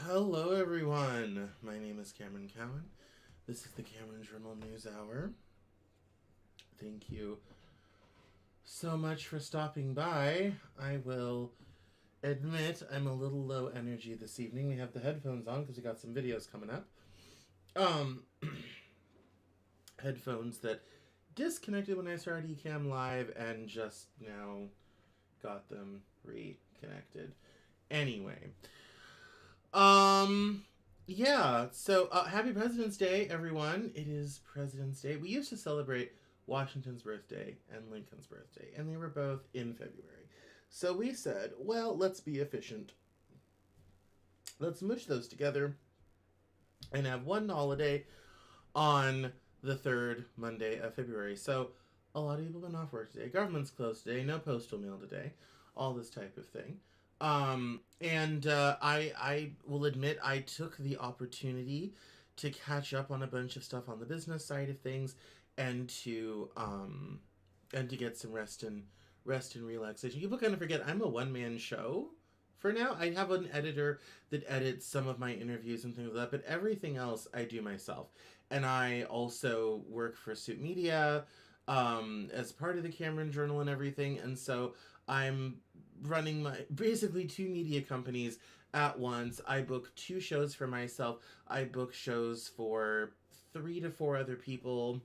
Hello, everyone. My name is Cameron Cowan. This is the Cameron Journal Newshour. Thank you so much for stopping by. I will admit I'm a little low energy this evening. We have the headphones on because we got some videos coming up. Headphones that disconnected when I started Ecamm Live and just now got them reconnected. Anyway, yeah, so happy President's Day, everyone. It is President's Day. We used to celebrate Washington's birthday and Lincoln's birthday, and they were both in February. So we said, well, let's be efficient. Let's mush those together and have one holiday on the third Monday of February. So a lot of people have been off work today. Government's closed today. No postal mail today. All this type of thing. I will admit I took the opportunity to catch up on a bunch of stuff on the business side of things and to get some rest and relaxation. People kind of forget I'm a one-man show for now. I have an editor that edits some of my interviews and things like that, but everything else I do myself. And I also work for Suit Media as part of the Cameron Journal and everything. And so I'm running my basically two media companies at once. I book 2 shows for myself. I book shows for 3 to 4 other people,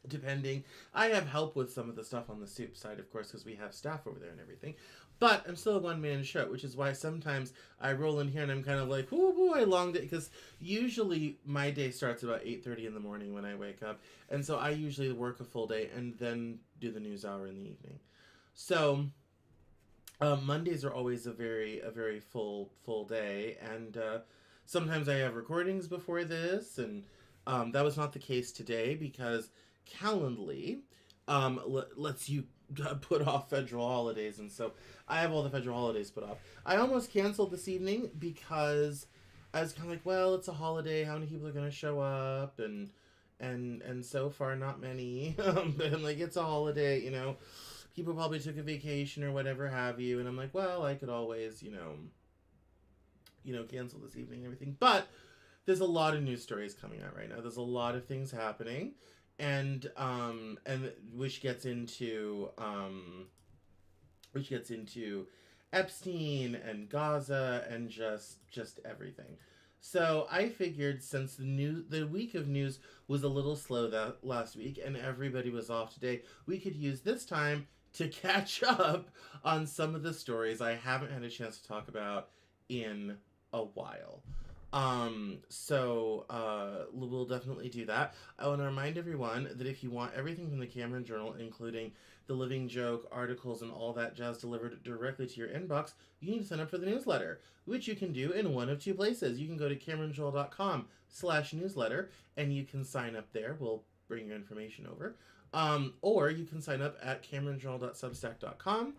depending. I have help with some of the stuff on the soup side, of course, because we have staff over there and everything. But I'm still a one-man show, which is why sometimes I roll in here and I'm kind of like, oh boy, long day. Because usually my day starts about 8:30 in the morning when I wake up. And so I usually work a full day and then do the news hour in the evening. So Mondays are always a very full day, and sometimes I have recordings before this, and that was not the case today because Calendly lets you put off federal holidays, and so I have all the federal holidays put off. I almost canceled this evening because I was kind of like, well, it's a holiday. How many people are going to show up? And so far, not many. But I'm like, it's a holiday, you know. People probably took a vacation or whatever have you, and I'm like, well, I could always, cancel this evening and everything. But there's a lot of news stories coming out right now. There's a lot of things happening, and which gets into Epstein and Gaza and just everything. So I figured since the week of news was a little slow that last week and everybody was off today, we could use this time to catch up on some of the stories I haven't had a chance to talk about in a while. We'll definitely do that. I want to remind everyone that if you want everything from the Cameron Journal, including the Living Joke, articles, and all that jazz delivered directly to your inbox, you need to sign up for the newsletter, which you can do in one of 2 places. You can go to CameronJournal.com/newsletter, and you can sign up there. We'll bring your information over. Or you can sign up at CameronJournal.substack.com.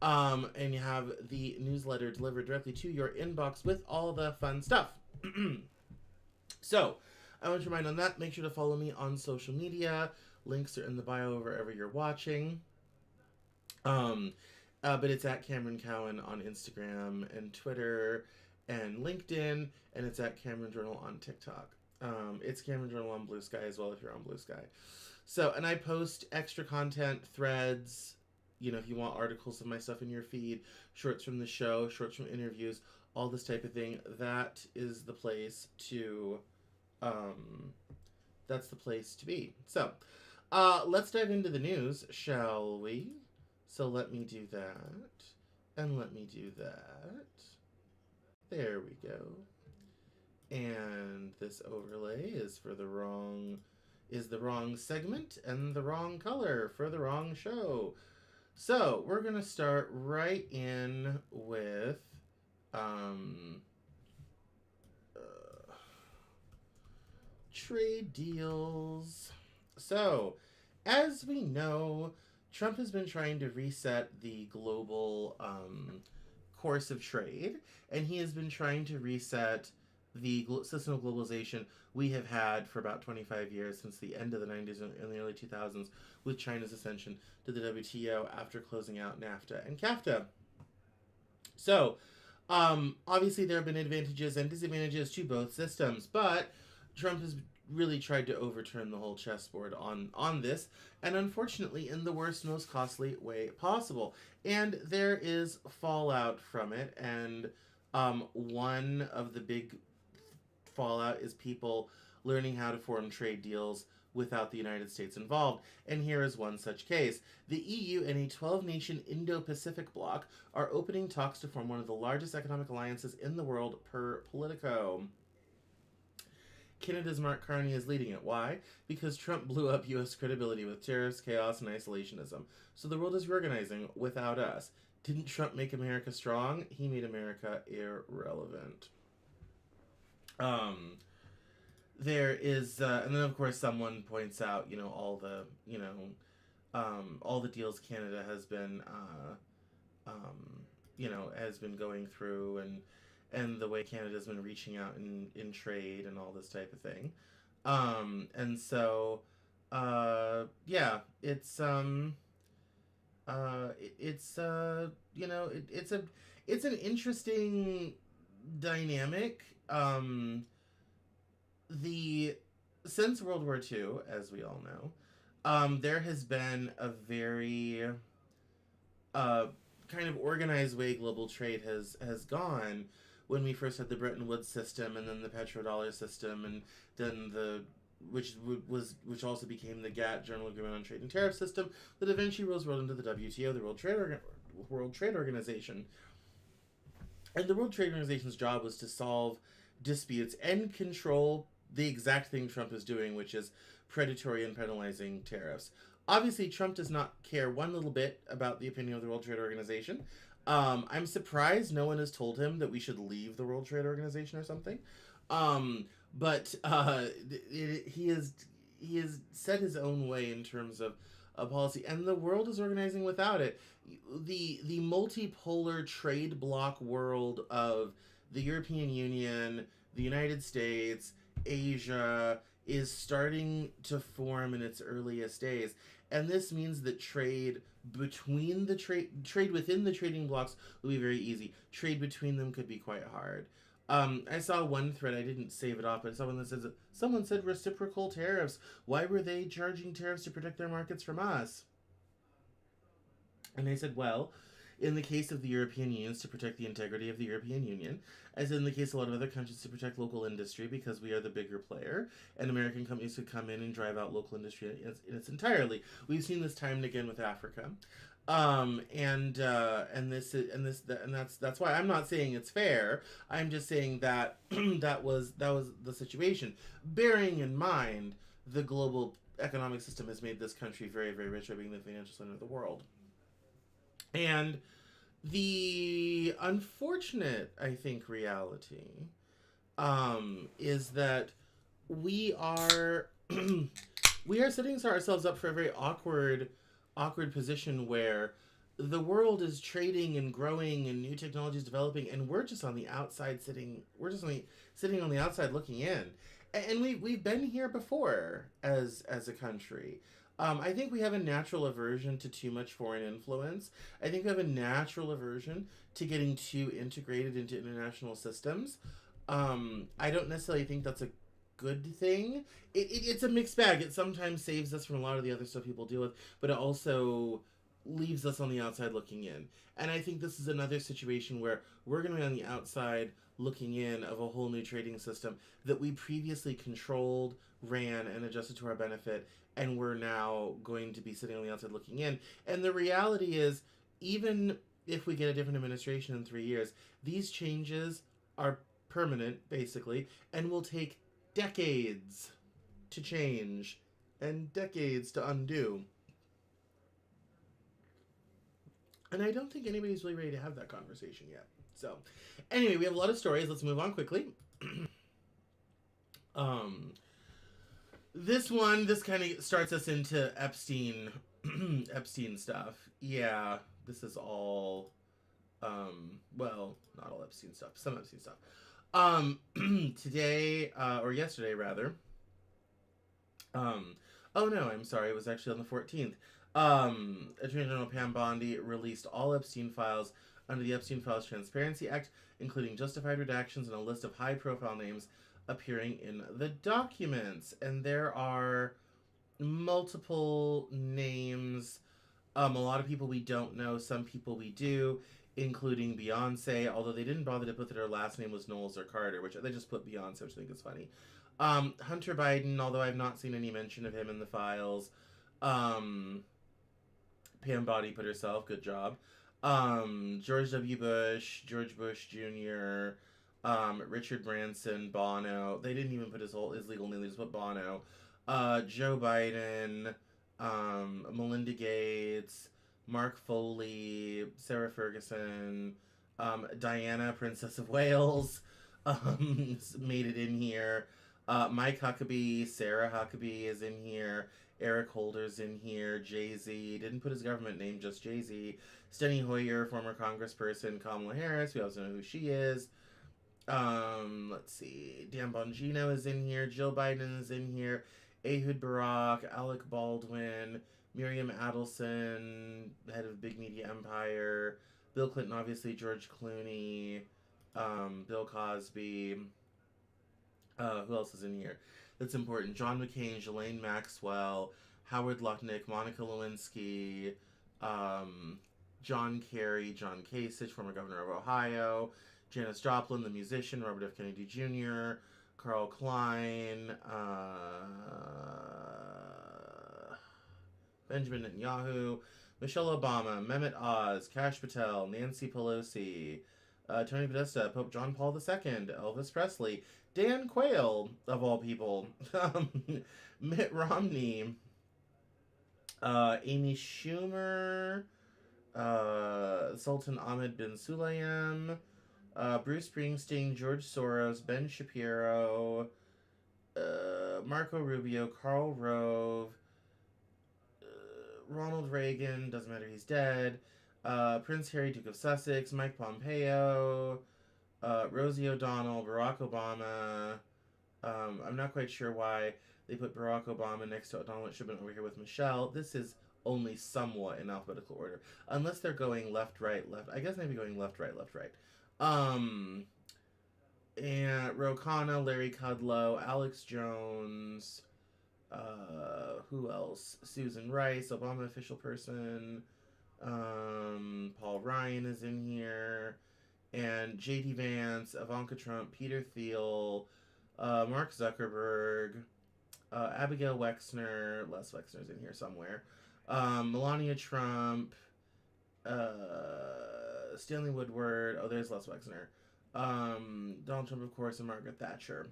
And you have the newsletter delivered directly to your inbox with all the fun stuff. So, I want to remind on that, make sure to follow me on social media. Links are in the bio wherever you're watching. But it's at Cameron Cowan on Instagram and Twitter and LinkedIn, and it's at Cameron Journal on TikTok. It's Cameron Journal on Blue Sky as well if you're on Blue Sky. So, and I post extra content, threads, if you want articles of my stuff in your feed, shorts from the show, shorts from interviews, all this type of thing. That is the place to, that's the place to be. So, let's dive into the news, shall we? So let me do that, and let me do that. There we go. And this overlay is for the wrong is the wrong segment and the wrong color for the wrong show. So we're gonna start right in with um, trade deals. So, as we know, Trump has been trying to reset the global course of trade, and he has been trying to reset the system of globalization we have had for about 25 years, since the end of the 90s and the early 2000s, with China's ascension to the WTO after closing out NAFTA and CAFTA. So, obviously, there have been advantages and disadvantages to both systems, but Trump has really tried to overturn the whole chessboard on this, and unfortunately, in the worst, most costly way possible. And there is fallout from it, and one of the big fallout is people learning how to form trade deals without the United States involved. And here is one such case. The EU and a 12-nation Indo-Pacific bloc are opening talks to form one of the largest economic alliances in the world per Politico. Canada's Mark Carney is leading it. Why? Because Trump blew up U.S. credibility with tariffs, chaos, and isolationism. So the world is reorganizing without us. Didn't Trump make America strong? He made America irrelevant. There is, and then of course someone points out, all the deals Canada has been, has been going through, and the way Canada's been reaching out in trade and all this type of thing. And so, yeah, it's an interesting dynamic. The Since World War II, as we all know, there has been a very kind of organized way global trade has gone. When we first had the Bretton Woods system, and then the petrodollar system, and then which also became the GATT, General Agreement on Trade and Tariff system, that eventually rolled into the WTO, the World Trade Organization. And the World Trade Organization's job was to solve disputes and control the exact thing Trump is doing, which is predatory and penalizing tariffs. Obviously, Trump does not care one little bit about the opinion of the World Trade Organization. I'm surprised no one has told him that we should leave the World Trade Organization or something. But he has set his own way in terms of a policy, and the world is organizing without it. The multipolar trade bloc world of the European Union, the United States, Asia is starting to form in its earliest days, and this means that trade within the trading blocks will be very easy. Trade between them could be quite hard. I saw one thread, I didn't save it off, but someone said reciprocal tariffs. Why were they charging tariffs to protect their markets from us? And I said, well, in the case of the European Union, to protect the integrity of the European Union, as in the case of a lot of other countries, to protect local industry because we are the bigger player, and American companies could come in and drive out local industry in its entirely. We've seen this time and again with Africa, that's why I'm not saying it's fair. I'm just saying that that was the situation. Bearing in mind, the global economic system has made this country very, very rich by being the financial center of the world. And the unfortunate, I think, reality is that we are setting ourselves up for a very awkward position where the world is trading and growing and new technologies developing, and we're just on the outside sitting on the outside looking in. And we've been here before as a country. I think we have a natural aversion to too much foreign influence. I think we have a natural aversion to getting too integrated into international systems. I don't necessarily think that's a good thing. It's a mixed bag. It sometimes saves us from a lot of the other stuff people deal with, but it also leaves us on the outside looking in. And I think this is another situation where we're going to be on the outside looking in of a whole new trading system that we previously controlled, ran, and adjusted to our benefit, and we're now going to be sitting on the outside looking in. And the reality is, even if we get a different administration in 3 years, these changes are permanent, basically, and will take decades to change. and decades to undo. And I don't think anybody's really ready to have that conversation yet. So, anyway, we have a lot of stories. Let's move on quickly. um, this kind of starts us into Epstein, Epstein stuff. Yeah, this is all, well, not all Epstein stuff, some Epstein stuff. Today, or yesterday rather, um, oh no, I'm sorry, it was actually on the 14th. Attorney General Pam Bondi released all Epstein files under the Epstein Files Transparency Act, including justified redactions and a list of high-profile names appearing in the documents. And there are multiple names. A lot of people we don't know, some people we do, including Beyonce, although they didn't bother to put that her last name was Knowles or Carter, which they just put Beyonce, which I think is funny. Hunter Biden, although I've not seen any mention of him in the files. Pam Bondi put herself, good job. George W. Bush, George Bush Jr., Richard Branson, Bono. They didn't even put his legal name, they just put Bono. Joe Biden, Melinda Gates, Mark Foley, Sarah Ferguson, Diana, Princess of Wales, made it in here. Mike Huckabee, Sarah Huckabee is in here. Eric Holder's in here. Jay-Z. Didn't put his government name, just Jay-Z. Steny Hoyer, former congressperson. Kamala Harris. We also know who she is. Let's see. Dan Bongino is in here. Jill Biden is in here. Ehud Barak. Alec Baldwin. Miriam Adelson, head of Big Media Empire. Bill Clinton, obviously. George Clooney. Bill Cosby. Who else is in here? That's important. John McCain, Ghislaine Maxwell, Howard Lutnick, Monica Lewinsky, John Kerry, John Kasich, former governor of Ohio, Janis Joplin, the musician, Robert F. Kennedy Jr., Carl Klein, Benjamin Netanyahu, Michelle Obama, Mehmet Oz, Kash Patel, Nancy Pelosi, Tony Podesta, Pope John Paul II, Elvis Presley, Dan Quayle, of all people, Mitt Romney, Amy Schumer, Sultan Ahmed bin Sulayem, Bruce Springsteen, George Soros, Ben Shapiro, Marco Rubio, Karl Rove, Ronald Reagan, doesn't matter, he's dead, Prince Harry, Duke of Sussex, Mike Pompeo, Rosie O'Donnell, Barack Obama. I'm not quite sure why they put Barack Obama next to O'Donnell. It should have been over here with Michelle. This is only somewhat in alphabetical order. Unless they're going left, right, left. I guess maybe going left, right, left, right. And Ro Khanna, Larry Kudlow, Alex Jones. Who else? Susan Rice, Obama official person. Paul Ryan is in here. And J.D. Vance, Ivanka Trump, Peter Thiel, Mark Zuckerberg, Abigail Wexner, Les Wexner's in here somewhere, Melania Trump, Stanley Woodward, oh, there's Les Wexner, Donald Trump, of course, and Margaret Thatcher.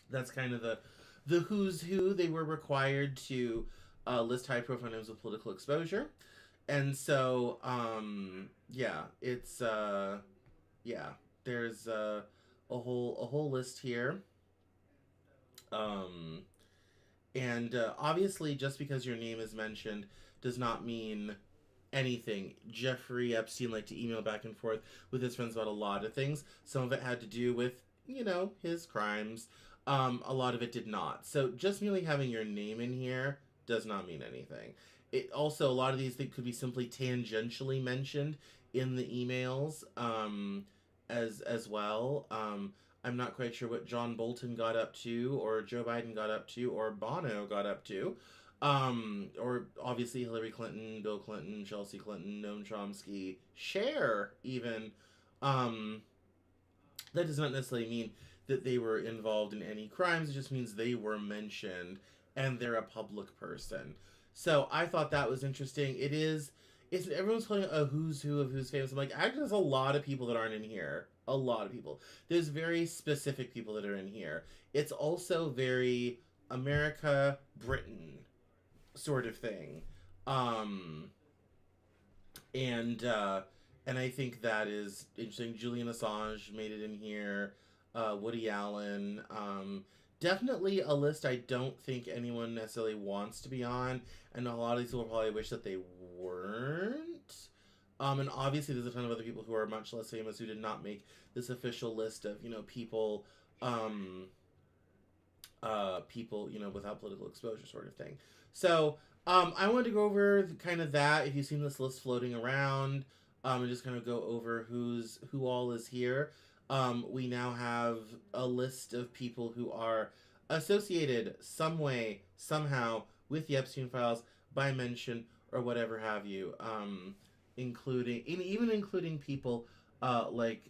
That's kind of the who's who. They were required to list high-profile names with political exposure. And so, yeah, it's, yeah, there's a whole list here. And obviously, just because your name is mentioned does not mean anything. Jeffrey Epstein liked to email back and forth with his friends about a lot of things. Some of it had to do with, his crimes. A lot of it did not. So just merely having your name in here does not mean anything. It also, a lot of these things could be simply tangentially mentioned in the emails, as well. I'm not quite sure what John Bolton got up to, or Joe Biden got up to, or Bono got up to. Or obviously Hillary Clinton, Bill Clinton, Chelsea Clinton, Noam Chomsky, Cher, even. That does not necessarily mean that they were involved in any crimes. It just means they were mentioned and they're a public person. So I thought that was interesting. Everyone's calling it a who's who of who's famous. I'm like, actually, there's a lot of people that aren't in here. A lot of people. There's very specific people that are in here. It's also very America, Britain sort of thing. Um, and and I think that is interesting. Julian Assange made it in here. Woody Allen. Definitely a list I don't think anyone necessarily wants to be on, and a lot of these people probably wish that they weren't. And obviously, there's a ton of other people who are much less famous who did not make this official list of people, um, people without political exposure sort of thing. So I wanted to go over kind of that. If you've seen this list floating around, and just kind of go over who all is here. We now have a list of people who are associated some way, somehow, with the Epstein files by mention or whatever have you, including people like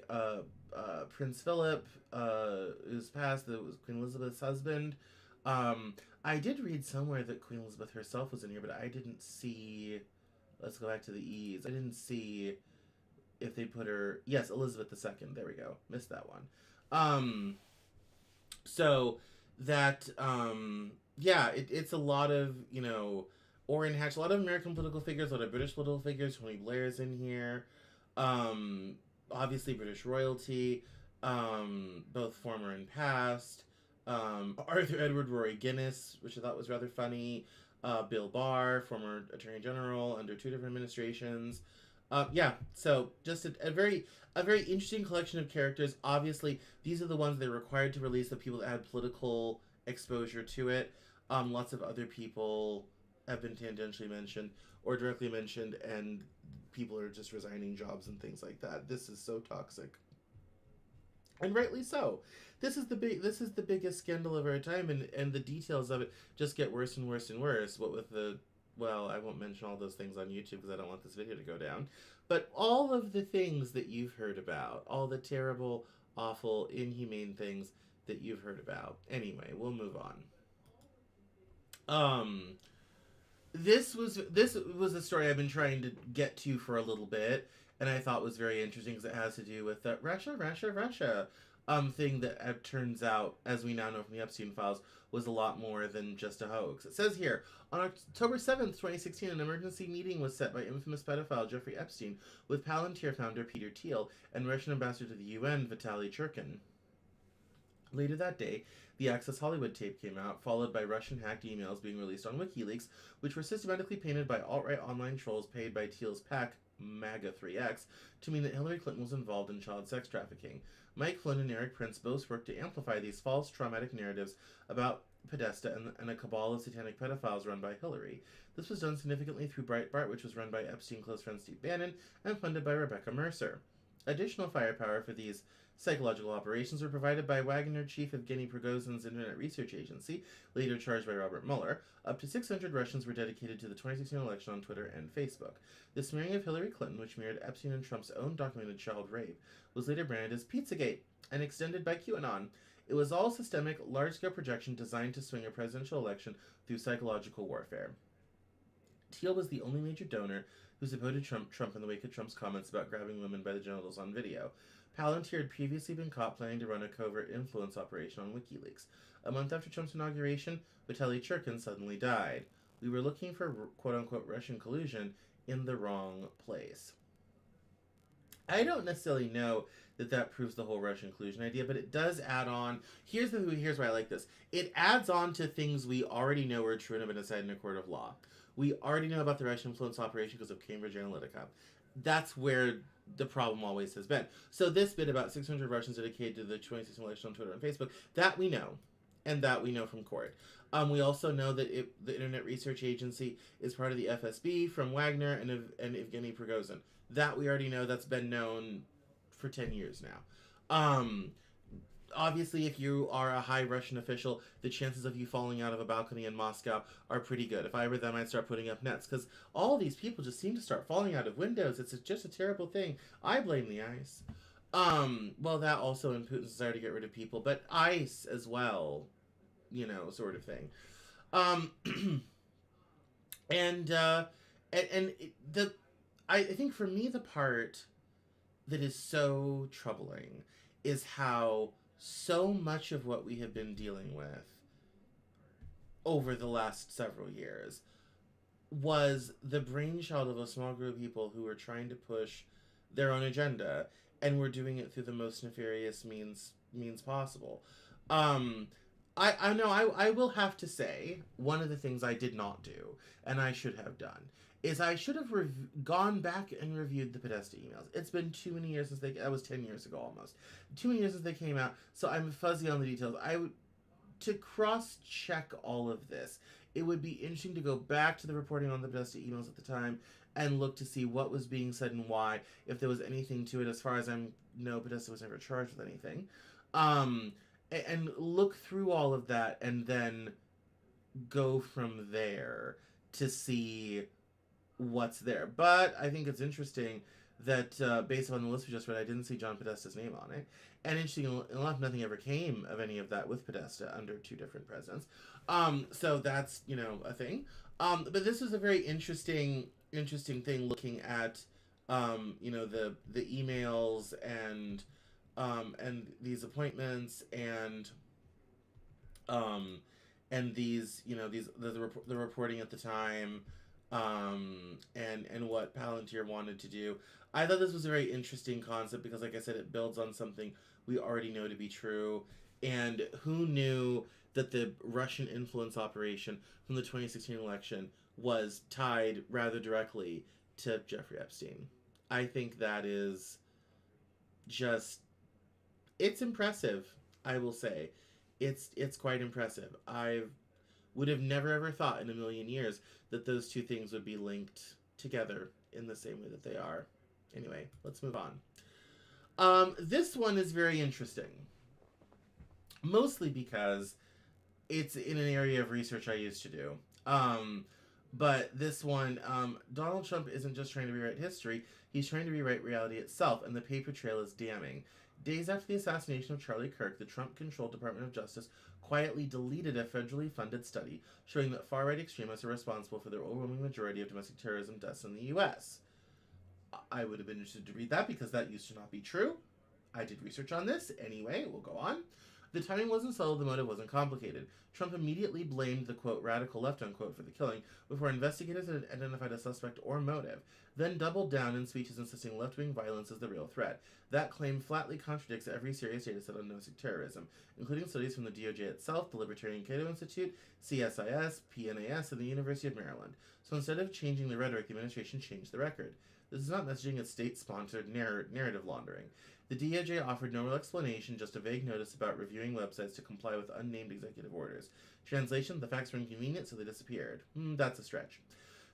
Prince Philip, who's passed, that was Queen Elizabeth's husband. I did read somewhere that Queen Elizabeth herself was in here, but I didn't see. Let's go back to the E's. I didn't see if they put her. Yes, Elizabeth II. There we go. Missed that one. So that yeah, it's a lot of Orrin Hatch, a lot of American political figures, a lot of British political figures. Tony Blair's in here. Obviously British royalty, both former and past. Arthur Edward Rory Guinness, which I thought was rather funny. Bill Barr, former Attorney General under two different administrations. Yeah, so just a very interesting collection of characters. Obviously, these are the ones they're required to release, the people that had political exposure to it. Lots of other people have been tangentially mentioned or directly mentioned, and people are just resigning jobs and things like that. This is so toxic, and rightly so. This is the biggest scandal of our time, and the details of it just get worse and worse and worse. What with the well, I won't mention all those things on YouTube because I don't want this video to go down. But all of the things that you've heard about, all the terrible, awful, inhumane things that you've heard about. Anyway, we'll move on. This was a story I've been trying to get to for a little bit, and I thought was very interesting because it has to do with that Russia thing that turns out, as we now know from the Epstein files, was a lot more than just a hoax. It says here, on October 7th, 2016, an emergency meeting was set by infamous pedophile Jeffrey Epstein with Palantir founder Peter Thiel and Russian ambassador to the UN, Vitaly Churkin. Later that day, the Access Hollywood tape came out, followed by Russian-hacked emails being released on WikiLeaks, which were systematically painted by alt-right online trolls paid by Thiel's PAC, MAGA3X, to mean that Hillary Clinton was involved in child sex trafficking. Mike Flynn and Eric Prince both worked to amplify these false, traumatic narratives about Podesta and a cabal of satanic pedophiles run by Hillary. This was done significantly through Breitbart, which was run by Epstein close friend Steve Bannon, and funded by Rebecca Mercer. Additional firepower for these psychological operations were provided by Wagner chief Evgeny Prigozhin's Internet Research Agency, later charged by Robert Mueller. Up to 600 Russians were dedicated to the 2016 election on Twitter and Facebook. The smearing of Hillary Clinton, which mirrored Epstein and Trump's own documented child rape, was later branded as Pizzagate and extended by QAnon. It was all systemic, large-scale projection designed to swing a presidential election through psychological warfare. Thiel was the only major donor who supported Trump in the wake of Trump's comments about grabbing women by the genitals on video. Palantir had previously been caught planning to run a covert influence operation on WikiLeaks. A month after Trump's inauguration, Vitaly Churkin suddenly died. We were looking for quote-unquote Russian collusion in the wrong place. I don't necessarily know that proves the whole Russian collusion idea, but it does add on. Here's why I like this. It adds on to things we already know are true and have been decided in a court of law. We already know about the Russian influence operation because of Cambridge Analytica. That's where the problem always has been. So this bit about 600 Russians dedicated to the 2016 election on Twitter and Facebook, that we know. And that we know from court. We also know that the Internet Research Agency is part of the FSB from Wagner and Evgeny Prigozhin. That we already know. That's been known for 10 years now. Obviously, if you are a high Russian official, the chances of you falling out of a balcony in Moscow are pretty good. If I were them, I'd start putting up nets, because all these people just seem to start falling out of windows. It's just a terrible thing. I blame the ice. Well, that also in Putin's desire to get rid of people, but ice as well, sort of thing. I think for me, the part that is so troubling is how so much of what we have been dealing with over the last several years was the brainchild of a small group of people who were trying to push their own agenda and were doing it through the most nefarious means possible. Um, I know I will have to say one of the things I did not do and I should have done is I should have gone back and reviewed the Podesta emails. It's been too many years since that was 10 years ago almost. Too many years since they came out, so I'm fuzzy on the details. I would to cross check all of this. It would be interesting to go back to the reporting on the Podesta emails at the time and look to see what was being said and why, if there was anything to it. As far as I know, Podesta was never charged with anything. And look through all of that and then go from there to see what's there. But I think it's interesting that based on the list we just read, I didn't see John Podesta's name on it. And interesting enough, nothing ever came of any of that with Podesta under two different presidents. So that's, a thing. But this is a very interesting thing looking at, the emails and these appointments and these, the reporting at the time, and what Palantir wanted to do. I thought this was a very interesting concept because, like I said, it builds on something we already know to be true. And who knew that the Russian influence operation from the 2016 election was tied rather directly to Jeffrey Epstein? I think that is just, it's impressive, I will say. It's quite impressive. I would have never ever thought in a million years that those two things would be linked together in the same way that they are. Anyway, let's move on. This one is very interesting. Mostly because it's in an area of research I used to do. But this one, Donald Trump isn't just trying to rewrite history, he's trying to rewrite reality itself, and the paper trail is damning. Days after the assassination of Charlie Kirk, the Trump-controlled Department of Justice quietly deleted a federally funded study showing that far-right extremists are responsible for the overwhelming majority of domestic terrorism deaths in the U.S. I would have been interested to read that because that used to not be true. I did research on this. Anyway, we'll go on. The timing wasn't subtle, the motive wasn't complicated. Trump immediately blamed the, quote, radical left, unquote, for the killing before investigators had identified a suspect or motive, then doubled down in speeches insisting left-wing violence is the real threat. That claim flatly contradicts every serious data set on domestic terrorism, including studies from the DOJ itself, the Libertarian Cato Institute, CSIS, PNAS, and the University of Maryland. So instead of changing the rhetoric, the administration changed the record. This is not messaging, it's state-sponsored narrative laundering. The DOJ offered no real explanation, just a vague notice about reviewing websites to comply with unnamed executive orders. Translation, the facts were inconvenient, so they disappeared. That's a stretch.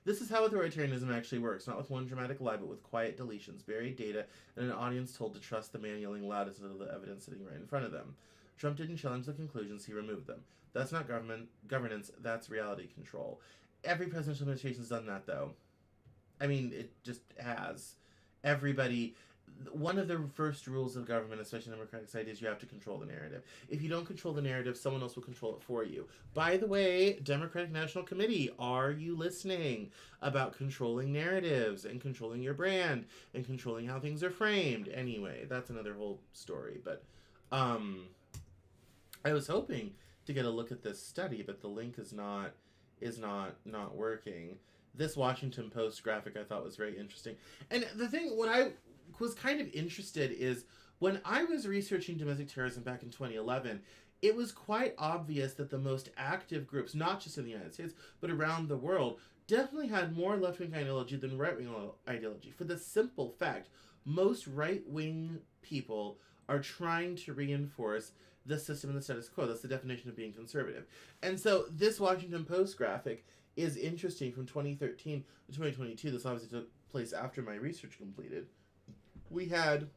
This is how authoritarianism actually works, not with one dramatic lie, but with quiet deletions, buried data, and an audience told to trust the man yelling loudest of the evidence sitting right in front of them. Trump didn't challenge the conclusions, he removed them. That's not governance, that's reality control. Every presidential administration's done that, though. I mean, it just has. Everybody... One of the first rules of government, especially in democratic society, is you have to control the narrative. If you don't control the narrative, someone else will control it for you. By the way, Democratic National Committee, are you listening about controlling narratives and controlling your brand and controlling how things are framed? Anyway, that's another whole story. But I was hoping to get a look at this study, but the link is not working. This Washington Post graphic I thought was very interesting. And the thing, when I was kind of interested is when I was researching domestic terrorism back in 2011, it was quite obvious that the most active groups, not just in the United States, but around the world, definitely had more left-wing ideology than right-wing ideology. For the simple fact, most right-wing people are trying to reinforce the system and the status quo. That's the definition of being conservative. And so this Washington Post graphic is interesting from 2013 to 2022. This obviously took place after my research completed. We had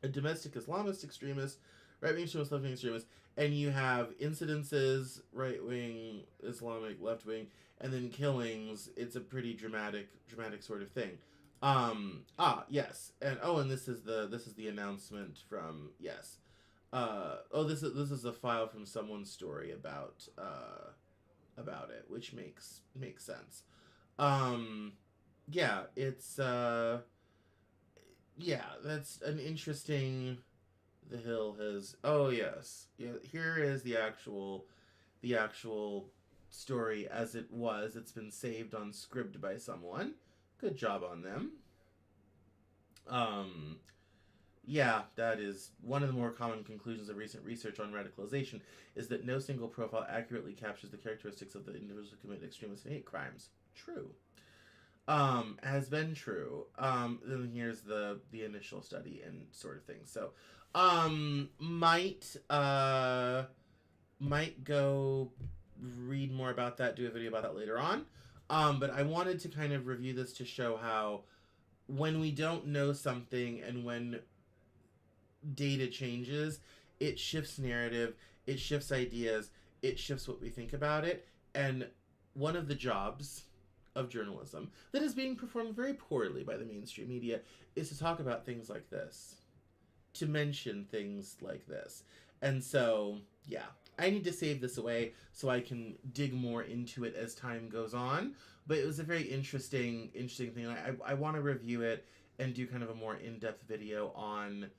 a domestic Islamist extremist, right-wing extremist, left-wing extremist, and you have incidences, right-wing, Islamic, left-wing, and then killings. It's a pretty dramatic sort of thing. Yes. And this is the announcement from, yes. This is a file from someone's story about it, which makes sense. Yeah, it's yeah, that's an interesting. The Hill has. Oh yes, yeah. Here is the actual story as it was. It's been saved on Scribd by someone. Good job on them. Um, yeah, that is one of the more common conclusions of recent research on radicalization is that no single profile accurately captures the characteristics of the individuals who commit extremist and hate crimes. True. Has been true. Then here's the initial study and sort of thing. So, might go read more about that, do a video about that later on. But I wanted to kind of review this to show how when we don't know something and when data changes, it shifts narrative, it shifts ideas, it shifts what we think about it. And one of the jobs of journalism that is being performed very poorly by the mainstream media is to talk about things like this, to mention things like this. And so, yeah, I need to save this away so I can dig more into it as time goes on. But it was a very interesting thing. I want to review it and do kind of a more in-depth video on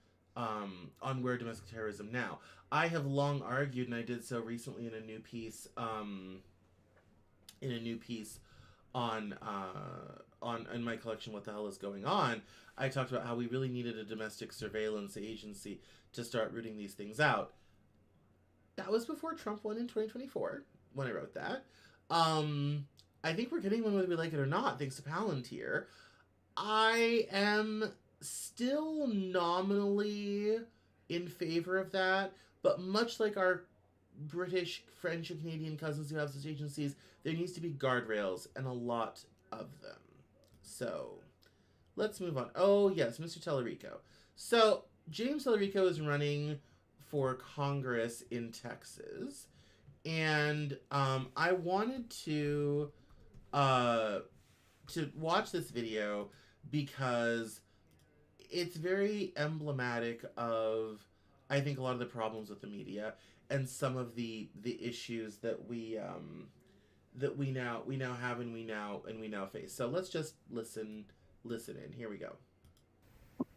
where domestic terrorism now. I have long argued, and I did so recently in a new piece, on in my collection, What the Hell is Going On. I talked about how we really needed a domestic surveillance agency to start rooting these things out. That was before Trump won in 2024 when I wrote that. I think we're getting one whether we like it or not, thanks to Palantir. I am still nominally in favor of that, but much like our British, French, and Canadian cousins who have such agencies, there needs to be guardrails, and a lot of them. So, let's move on. Oh, yes, Mr. Tellerico. So, James Tellerico is running for Congress in Texas, and I wanted to watch this video because it's very emblematic of, I think, a lot of the problems with the media and some of the issues that we now have and we now face. So let's just listen in. Here we go.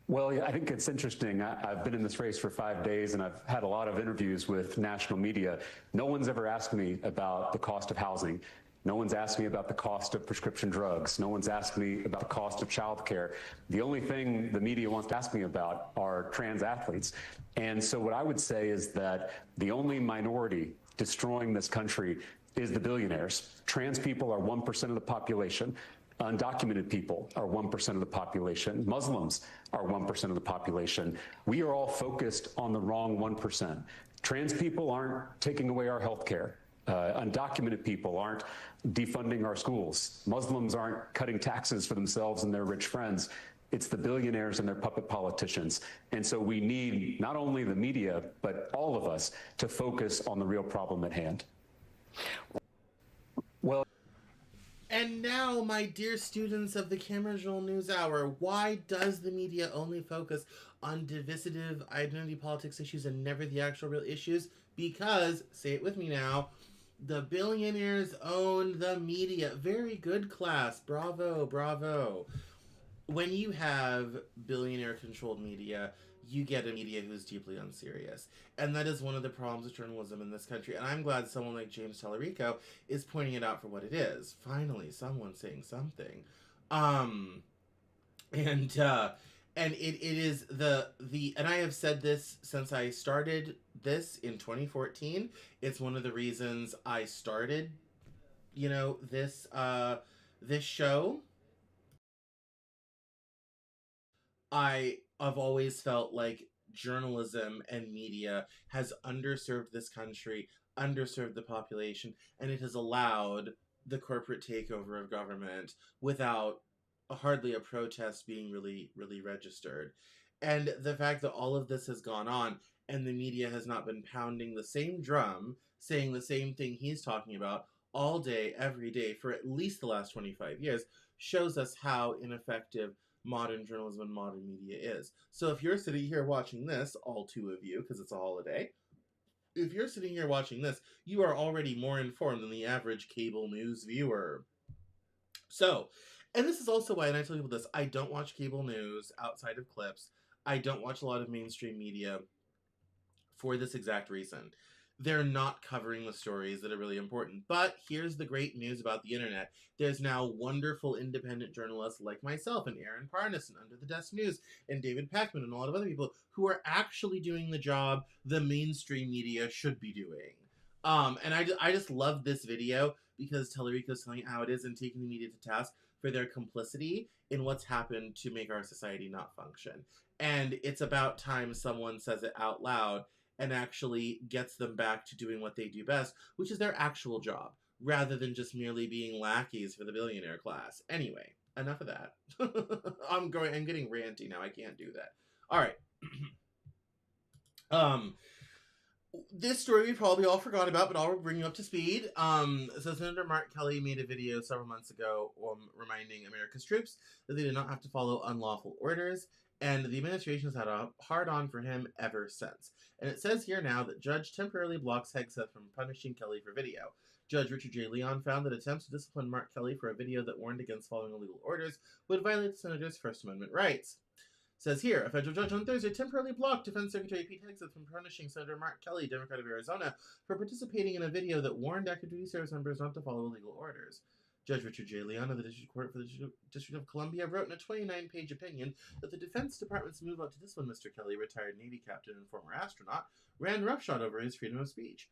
Well, yeah, I think it's interesting. I've been in this race for 5 days, and I've had a lot of interviews with national media. No one's ever asked me about the cost of housing. No one's asked me about the cost of prescription drugs. No one's asked me about the cost of childcare. The only thing the media wants to ask me about are trans athletes. And so what I would say is that the only minority destroying this country is the billionaires. Trans people are 1% of the population. Undocumented people are 1% of the population. Muslims are 1% of the population. We are all focused on the wrong 1%. Trans people aren't taking away our health care. Undocumented people aren't defunding our schools. Muslims aren't cutting taxes for themselves and their rich friends. It's the billionaires and their puppet politicians. And so we need not only the media, but all of us to focus on the real problem at hand. Well, and now, my dear students of the Cameron Journal Newshour, why does the media only focus on divisive identity politics issues and never the actual real issues? Because, say it with me now, the billionaires own the media. Very good, class. Bravo, bravo. When you have billionaire-controlled media, you get a media who's deeply unserious. And that is one of the problems with journalism in this country. And I'm glad someone like James Tellerico is pointing it out for what it is. Finally, someone saying something. And it is and I have said this since I started this in 2014. It's one of the reasons I started, this show. I've always felt like journalism and media has underserved this country, underserved the population, and it has allowed the corporate takeover of government without hardly a protest being really registered. And the fact that all of this has gone on and the media has not been pounding the same drum, saying the same thing he's talking about all day, every day, for at least the last 25 years, shows us how ineffective modern journalism and modern media is. So if you're sitting here watching this, all two of you, because it's a holiday, if you're sitting here watching this, you are already more informed than the average cable news viewer. So, and this is also why, and I tell people this, I don't watch cable news outside of clips. I don't watch a lot of mainstream media for this exact reason. they're not covering the stories that are really important. But here's the great news about the internet. There's now wonderful independent journalists like myself and Aaron Parnas and Under the Desk News and David Packman and a lot of other people who are actually doing the job the mainstream media should be doing. And I just love this video because Tellerico's telling how it is and taking the media to task for their complicity in what's happened to make our society not function. And it's about time someone says it out loud and actually gets them back to doing what they do best, which is their actual job, rather than just merely being lackeys for the billionaire class. Anyway, enough of that. I'm getting ranty now. I can't do that. All right. This story we probably all forgot about, but I'll bring you up to speed. So Senator Mark Kelly made a video several months ago reminding America's troops that they did not have to follow unlawful orders, and the administration has had a hard-on for him ever since. And it says here now that judge temporarily blocks Hegseth from punishing Kelly for video. Judge Richard J. Leon found that attempts to discipline Mark Kelly for a video that warned against following illegal orders would violate the senator's First Amendment rights. Says here, a federal judge on Thursday temporarily blocked Defense Secretary Pete Hegseth from punishing Senator Mark Kelly, Democrat of Arizona, for participating in a video that warned active duty service members not to follow illegal orders. Judge Richard J. Leon of the District Court for the District of Columbia wrote in a 29-page opinion that the Defense Department's move out to discipline Mr. Kelly, retired Navy captain and former astronaut, ran roughshod over his freedom of speech.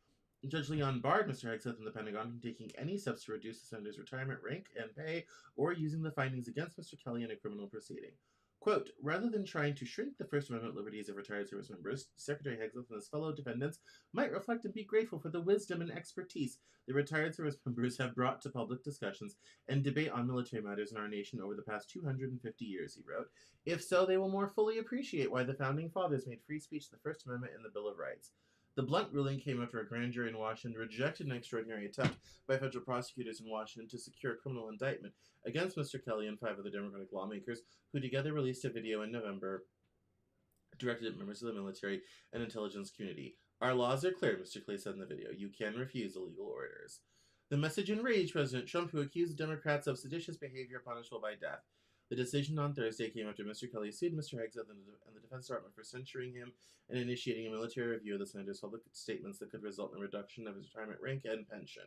Judge Leon barred Mr. Hegseth and the Pentagon from taking any steps to reduce the senator's retirement rank and pay or using the findings against Mr. Kelly in a criminal proceeding. Quote, rather than trying to shrink the First Amendment liberties of retired service members, Secretary Hegseth and his fellow defendants might reflect and be grateful for the wisdom and expertise the retired service members have brought to public discussions and debate on military matters in our nation over the past 250 years, he wrote. If so, they will more fully appreciate why the Founding Fathers made free speech the First Amendment in the Bill of Rights. The blunt ruling came after a grand jury in Washington rejected an extraordinary attempt by federal prosecutors in Washington to secure a criminal indictment against Mr. Kelly and 5 other Democratic lawmakers who together released a video in November directed at members of the military and intelligence community. Our laws are clear, Mr. Clay said in the video. You can refuse illegal orders. The message enraged President Trump, who accused Democrats of seditious behavior punishable by death. The decision on Thursday came after Mr. Kelly sued Mr. Hegseth and the Defense Department for censuring him and initiating a military review of the senator's public statements that could result in a reduction of his retirement rank and pension.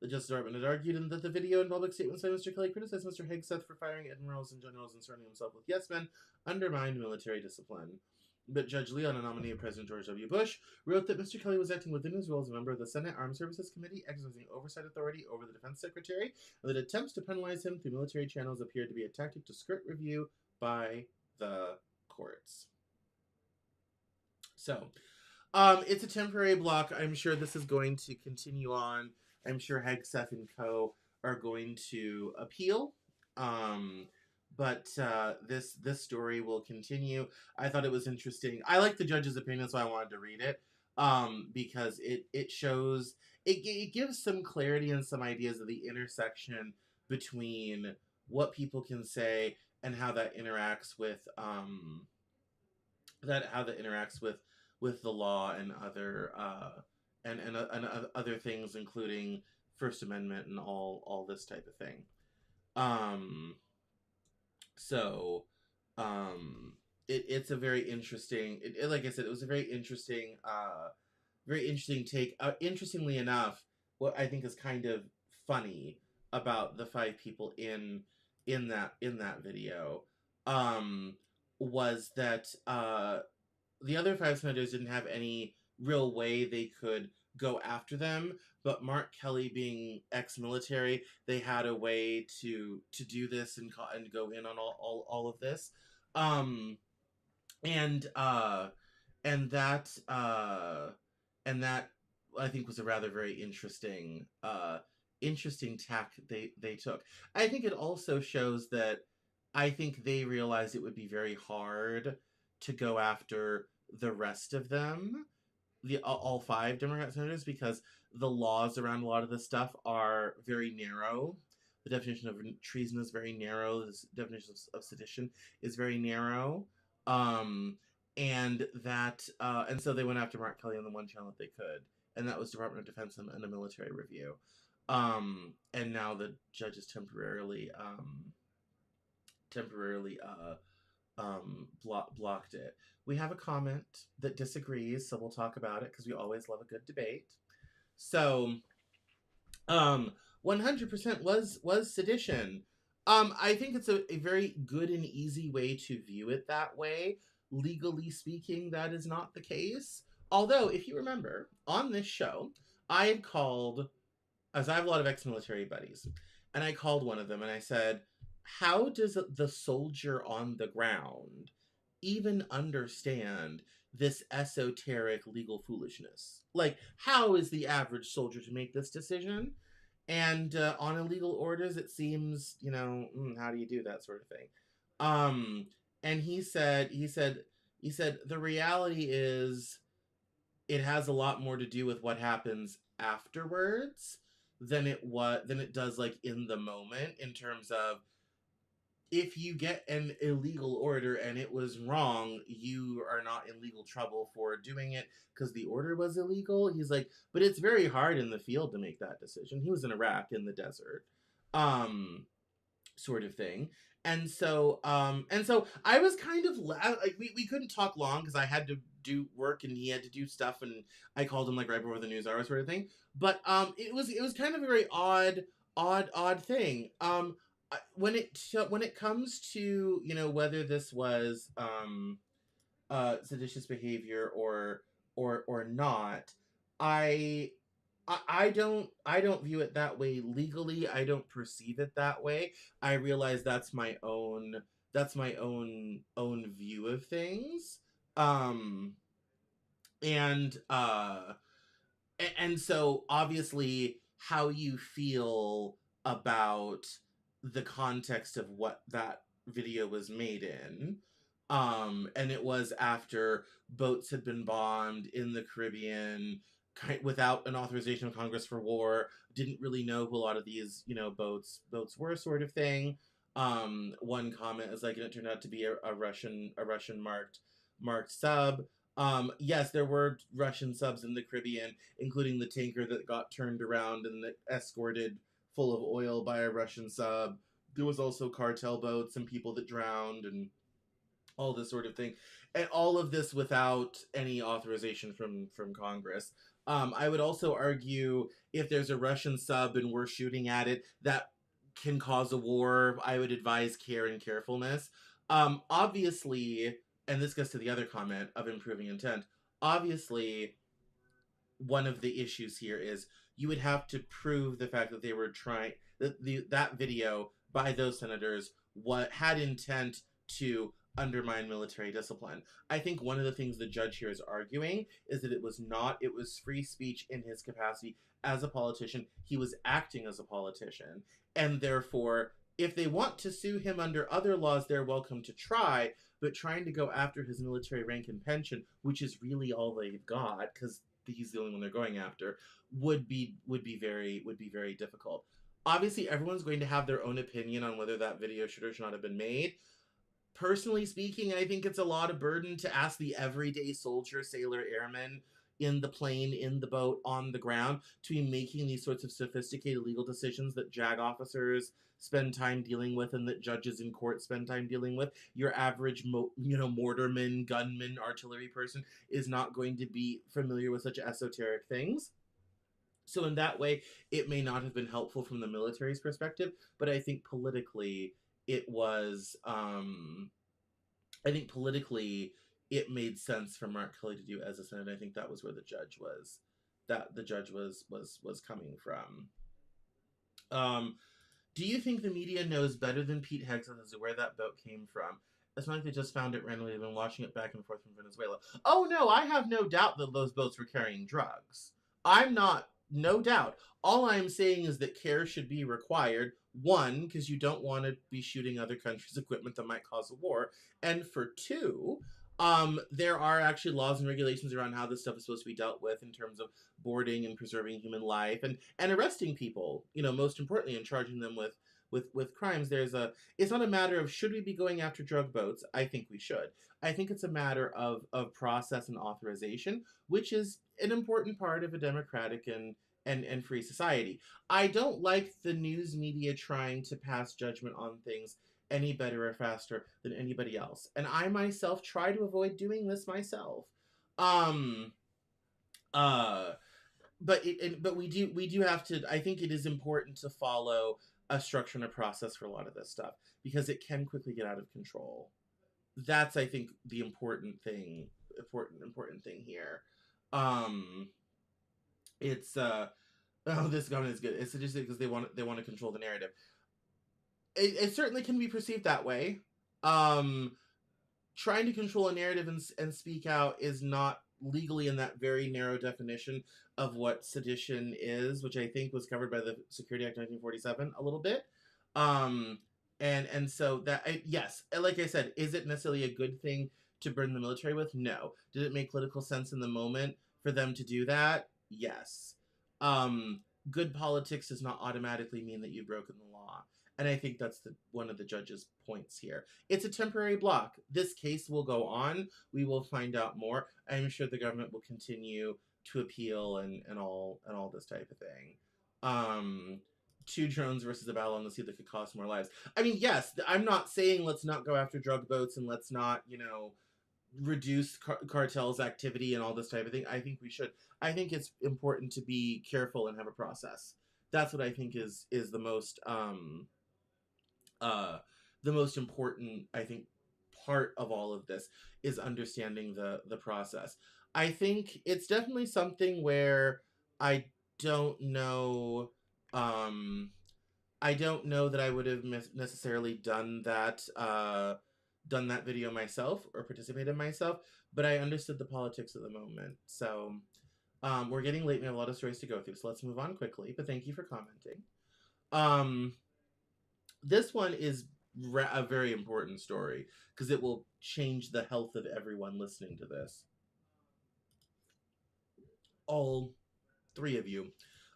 The Justice Department had argued that the video and public statements by Mr. Kelly criticized Mr. Hegseth for firing admirals and generals and surrounding himself with yes men undermined military discipline. But Judge Leon, a nominee of President George W. Bush, wrote that Mr. Kelly was acting within his role as a member of the Senate Armed Services Committee, exercising oversight authority over the Defense Secretary, and that attempts to penalize him through military channels appeared to be a tactic to skirt review by the courts. So, it's a temporary block. I'm sure this is going to continue on. I'm sure Hegseth and co. are going to appeal. But this story will continue. I thought it was interesting. I like the judge's opinion, so I wanted to read it because it shows it gives some clarity and some ideas of the intersection between what people can say and how that interacts with with the law and other and other things, including First Amendment and all this type of thing. So, it's a very interesting. Like I said, it was a very interesting take. Interestingly enough, what I think is kind of funny about the 5 people in that video, was that the other 5 senators didn't have any real way they could go after them, but Mark Kelly being ex-military, they had a way to do this and go in on all of this, and that I think was a rather very interesting tack they took. I think it also shows that I think they realized it would be very hard to go after the rest of them, all 5 Democrat senators, because the laws around a lot of this stuff are very narrow. The definition of treason is very narrow. The definition of sedition is very narrow. And so they went after Mark Kelly on the one channel that they could, and that was Department of Defense and a military review. And now the judge is temporarily blocked it. We have a comment that disagrees, so we'll talk about it because we always love a good debate. So, um, 100% was sedition. I think it's a very good and easy way to view it that way. Legally speaking, that is not the case. Although, if you remember, on this show, I had called, as I have a lot of ex-military buddies, and I called one of them and I said, "How does the soldier on the ground even understand this esoteric legal foolishness? Like, how is the average soldier to make this decision?" And on illegal orders, it seems, how do you do that sort of thing? Um, and he said, the reality is it has a lot more to do with what happens afterwards than it does like in the moment, in terms of if you get an illegal order and it was wrong, you are not in legal trouble for doing it because the order was illegal. He's like, but it's very hard in the field to make that decision. He was in Iraq in the desert. Sort of thing. And so I was kind of like, we couldn't talk long because I had to do work and he had to do stuff, and I called him like right before the news hour sort of thing. But it was kind of a very odd thing. When it comes to whether this was seditious behavior or not, I I don't view it that way legally. I don't perceive it that way. I realize that's my own view of things. Um and so obviously how you feel about the context of what that video was made in, and it was after boats had been bombed in the Caribbean without an authorization of Congress for war, didn't really know who a lot of these boats were, sort of thing. One comment is like, and it turned out to be a Russian marked sub. Yes, there were Russian subs in the Caribbean, including the tanker that got turned around and escorted full of oil by a Russian sub. There was also cartel boats and people that drowned and all this sort of thing, and all of this without any authorization from Congress. I would also argue if there's a Russian sub and we're shooting at it, that can cause a war. I would advise care and carefulness. Obviously, and this goes to the other comment of improving intent. Obviously, one of the issues here is you would have to prove the fact that they were trying that video by those senators what had intent to undermine military discipline. I think one of the things the judge here is arguing is that it was free speech in his capacity as a politician. He was acting as a politician, and therefore if they want to sue him under other laws, they're welcome to try, but trying to go after his military rank and pension, which is really all they've got because he's the only one they're going after, would be very difficult. Obviously, everyone's going to have their own opinion on whether that video should or should not have been made. Personally speaking, I think it's a lot of burden to ask the everyday soldier, sailor, airman in the plane, in the boat, on the ground to be making these sorts of sophisticated legal decisions that JAG officers spend time dealing with and that judges in court spend time dealing with. Your average, mortarman, gunman, artillery person is not going to be familiar with such esoteric things. So in that way, it may not have been helpful from the military's perspective, but I think politically it was I think politically it made sense for Mark Kelly to do as a senator. I think that was where the judge was coming from. Um, do you think the media knows better than Pete Hegseth as to where that boat came from? It's not like they just found it randomly. They've been watching it back and forth from Venezuela. Oh no, I have no doubt that those boats were carrying drugs. I'm not, no doubt. All I'm saying is that care should be required. One, because you don't want to be shooting other countries' equipment that might cause a war. And for two, there are actually laws and regulations around how this stuff is supposed to be dealt with in terms of boarding and preserving human life and arresting people, most importantly, and charging them with crimes. It's not a matter of should we be going after drug boats. I think we should. I think it's a matter of process and authorization, which is an important part of a democratic and free society. I don't like the news media trying to pass judgment on things any better or faster than anybody else. And I myself try to avoid doing this myself. Um, uh, but we do have to. I think it is important to follow a structure and a process for a lot of this stuff because it can quickly get out of control. That's, I think, the important thing here. Um, it's oh, this government is good. It's just because they want to control the narrative. It certainly can be perceived that way. Um, Trying to control a narrative and speak out is not legally in that very narrow definition of what sedition is, which I think was covered by the Security Act 1947 a little bit. Um, and so that yes, like I said, is it necessarily a good thing to burden the military with? No. Did it make political sense in the moment for them to do that? Yes. Um, Good politics does not automatically mean that you've broken the law. And I think that's one of the judge's points here. It's a temporary block. This case will go on. We will find out more. I'm sure the government will continue to appeal and all this type of thing. Two drones versus a battle on the sea that could cost more lives. I mean, yes, I'm not saying let's not go after drug boats and let's not, reduce cartels activity and all this type of thing. I think we should. I think it's important to be careful and have a process. That's what I think is the most important, I think, part of all of this is understanding the process. I think it's definitely something where I don't know I don't know that I would have necessarily done that video myself or participated myself, but I understood the politics of the moment. So we're getting late and we have a lot of stories to go through, so let's move on quickly, but thank you for commenting. This one is a very important story because it will change the health of everyone listening to this. All three of you.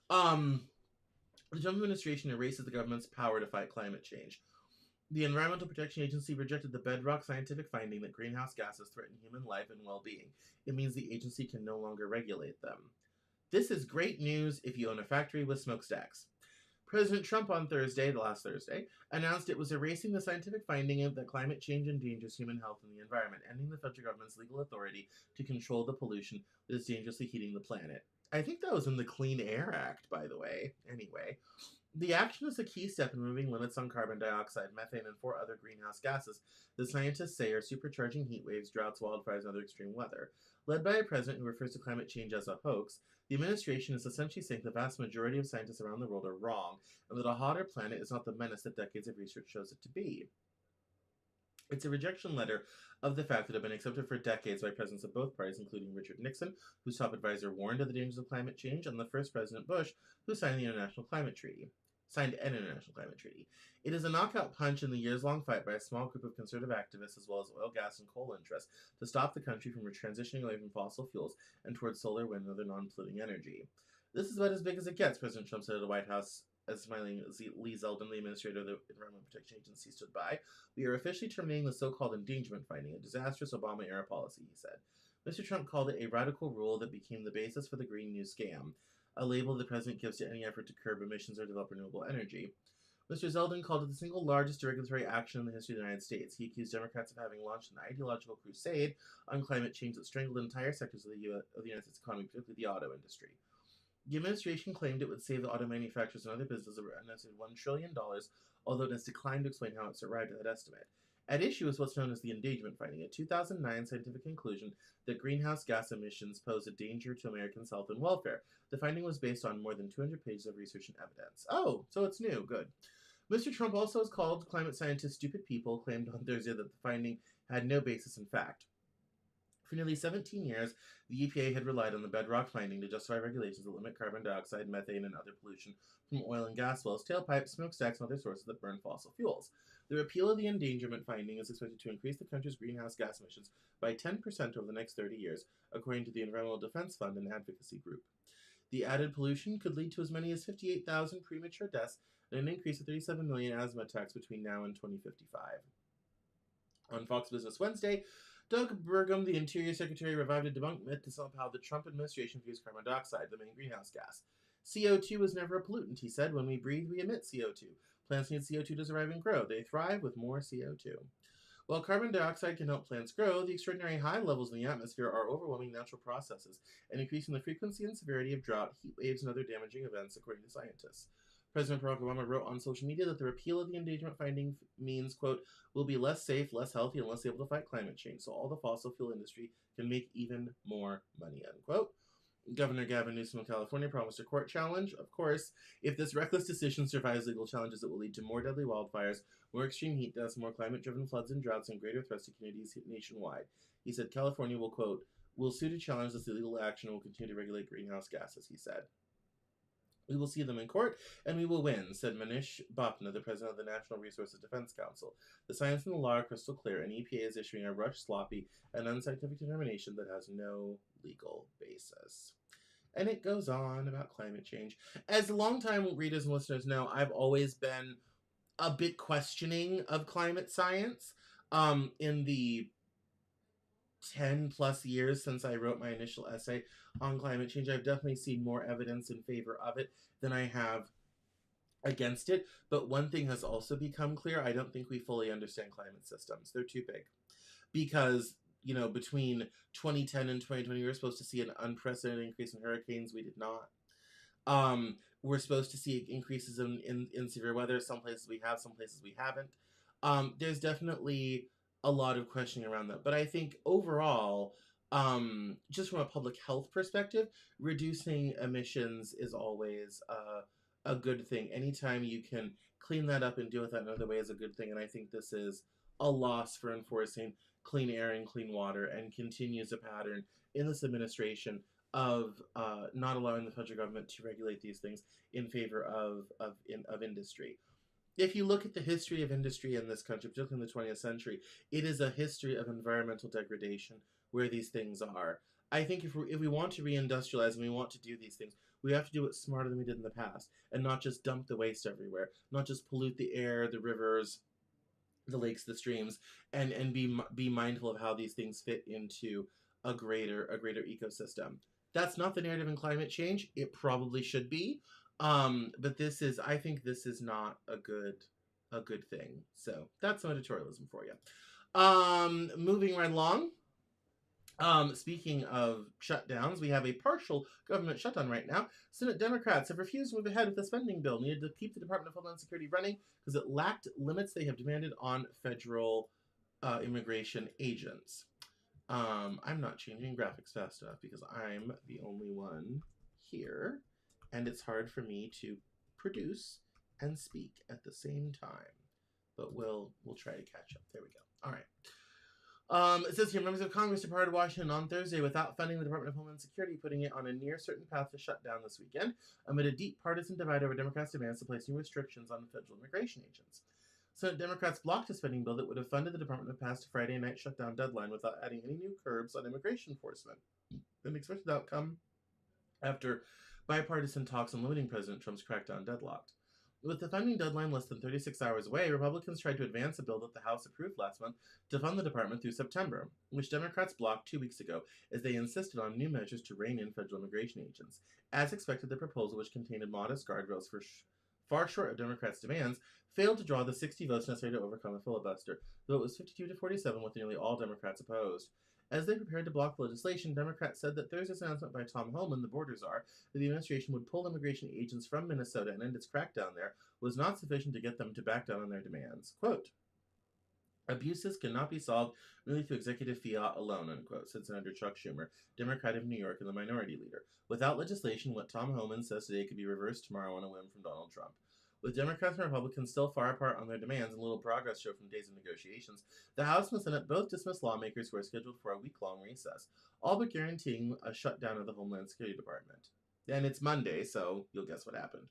The Trump administration erases the government's power to fight climate change. The Environmental Protection Agency rejected the bedrock scientific finding that greenhouse gases threaten human life and well-being. It means the agency can no longer regulate them. This is great news if you own a factory with smokestacks. President Trump on last Thursday, announced it was erasing the scientific finding that climate change endangers human health and the environment, ending the federal government's legal authority to control the pollution that is dangerously heating the planet. I think that was in the Clean Air Act, by the way. Anyway, the action is a key step in removing limits on carbon dioxide, methane, and 4 other greenhouse gases that scientists say are supercharging heat waves, droughts, wildfires, and other extreme weather. Led by a president who refers to climate change as a hoax, the administration is essentially saying the vast majority of scientists around the world are wrong, and that a hotter planet is not the menace that decades of research shows it to be. It's a rejection letter of the fact that had been accepted for decades by presidents of both parties, including Richard Nixon, whose top advisor warned of the dangers of climate change, and the first President Bush, who signed an international climate treaty. It is a knockout punch in the years-long fight by a small group of conservative activists as well as oil, gas, and coal interests to stop the country from transitioning away from fossil fuels and towards solar, wind, and other non-polluting energy. This is about as big as it gets, President Trump said at the White House as smiling Lee Zeldin, the administrator of the Environmental Protection Agency, stood by. We are officially terminating the so-called endangerment finding, a disastrous Obama-era policy, he said. Mr. Trump called it a radical rule that became the basis for the Green New Scam, a label the president gives to any effort to curb emissions or develop renewable energy. Mr. Zeldin called it the single largest regulatory action in the history of the United States. He accused Democrats of having launched an ideological crusade on climate change that strangled entire sectors of the United States economy, particularly the auto industry. The administration claimed it would save the auto manufacturers and other businesses an estimated $1 trillion, although it has declined to explain how it's arrived at that estimate. At issue is what's known as the endangerment finding, a 2009 scientific conclusion that greenhouse gas emissions pose a danger to Americans' health and welfare. The finding was based on more than 200 pages of research and evidence. Oh, so it's new. Good. Mr. Trump also has called climate scientists stupid people, claimed on Thursday that the finding had no basis in fact. For nearly 17 years, the EPA had relied on the bedrock finding to justify regulations that limit carbon dioxide, methane, and other pollution from oil and gas wells, tailpipes, smokestacks, and other sources that burn fossil fuels. The repeal of the endangerment finding is expected to increase the country's greenhouse gas emissions by 10% over the next 30 years, according to the Environmental Defense Fund and advocacy group. The added pollution could lead to as many as 58,000 premature deaths and an increase of 37 million asthma attacks between now and 2055. On Fox Business Wednesday, Doug Burgum, the Interior Secretary, revived a debunked myth to somehow the Trump administration views carbon dioxide, the main greenhouse gas. CO2 is never a pollutant, he said. When we breathe, we emit CO2. Plants need CO2 to survive and grow. They thrive with more CO2. While carbon dioxide can help plants grow, the extraordinary high levels in the atmosphere are overwhelming natural processes and increasing the frequency and severity of drought, heat waves, and other damaging events, according to scientists. President Barack Obama wrote on social media that the repeal of the endangerment finding means, quote, we'll be less safe, less healthy, and less able to fight climate change, so all the fossil fuel industry can make even more money, unquote. Governor Gavin Newsom of California promised a court challenge. Of course, if this reckless decision survives legal challenges, it will lead to more deadly wildfires, more extreme heat deaths, more climate-driven floods and droughts, and greater threats to communities nationwide. He said California will, quote, will sue to challenge this illegal action and will continue to regulate greenhouse gases, he said. We will see them in court, and we will win, said Manish Bapna, the president of the National Resources Defense Council. The science and the law are crystal clear, and EPA is issuing a rushed, sloppy, and unscientific determination that has no legal basis. And it goes on about climate change. As longtime readers and listeners know, I've always been a bit questioning of climate science. In the 10 plus years since I wrote my initial essay on climate change, I've definitely seen more evidence in favor of it than I have against it. But one thing has also become clear. I don't think we fully understand climate systems. They're too big. Because, you know, between 2010 and 2020, we were supposed to see an unprecedented increase in hurricanes. We did not. We're supposed to see increases in severe weather. Some places we have, some places we haven't. There's definitely a lot of questioning around that. But I think overall, just from a public health perspective, reducing emissions is always a good thing. Anytime you can clean that up and deal with that in another way is a good thing. And I think this is a loss for enforcing clean air and clean water, and continues a pattern in this administration of not allowing the federal government to regulate these things in favor of industry. If you look at the history of industry in this country, particularly in the 20th century, it is a history of environmental degradation where these things are. I think if we want to reindustrialize and we want to do these things, we have to do it smarter than we did in the past, and not just dump the waste everywhere, not just pollute the air, the rivers, the lakes, the streams, and be mindful of how these things fit into a greater ecosystem. That's not the narrative in climate change. It probably should be, but I think this is not a good thing. So that's some editorialism for you. Moving right along. Speaking of shutdowns, we have a partial government shutdown right now. Senate Democrats have refused to move ahead with the spending bill needed to keep the Department of Homeland Security running because it lacked limits they have demanded on federal immigration agents. I'm not changing graphics fast enough because I'm the only one here, and it's hard for me to produce and speak at the same time. But we'll try to catch up. There we go. All right. It says here, members of Congress departed Washington on Thursday without funding the Department of Homeland Security, putting it on a near certain path to shut down this weekend, amid a deep partisan divide over Democrats' demands to place new restrictions on federal immigration agents. Senate Democrats blocked a spending bill that would have funded the department of past Friday night shutdown deadline without adding any new curbs on immigration enforcement. An expected outcome after bipartisan talks on limiting President Trump's crackdown deadlocked. With the funding deadline less than 36 hours away, Republicans tried to advance a bill that the House approved last month to fund the department through September, which Democrats blocked 2 weeks ago as they insisted on new measures to rein in federal immigration agents. As expected, the proposal, which contained modest guardrails far short of Democrats' demands, failed to draw the 60 votes necessary to overcome a filibuster, though it was 52 to 47 with nearly all Democrats opposed. As they prepared to block the legislation, Democrats said that Thursday's announcement by Tom Homan, the border czar, that the administration would pull immigration agents from Minnesota and end its crackdown there was not sufficient to get them to back down on their demands. Quote, abuses cannot be solved merely through executive fiat alone, unquote, said Senator Chuck Schumer, Democrat of New York and the minority leader. Without legislation, what Tom Homan says today could be reversed tomorrow on a whim from Donald Trump. With Democrats and Republicans still far apart on their demands and little progress showed from days of negotiations, the House and the Senate both dismissed lawmakers who are scheduled for a week-long recess, all but guaranteeing a shutdown of the Homeland Security Department. And it's Monday, so you'll guess what happened.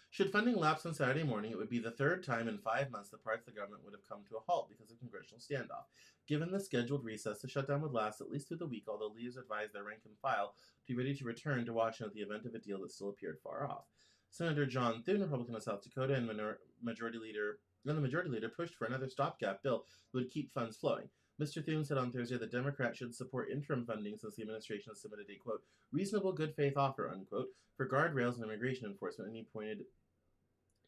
Should funding lapse on Saturday morning, it would be the third time in 5 months that parts of the government would have come to a halt because of congressional standoff. Given the scheduled recess, the shutdown would last at least through the week, although leaders advised their rank and file to be ready to return to Washington at the event of a deal that still appeared far off. Senator John Thune, Republican of South Dakota, and the majority leader pushed for another stopgap bill that would keep funds flowing. Mr. Thune said on Thursday that Democrats should support interim funding since the administration has submitted a, quote, reasonable good faith offer, unquote, for guardrails and immigration enforcement, and he pointed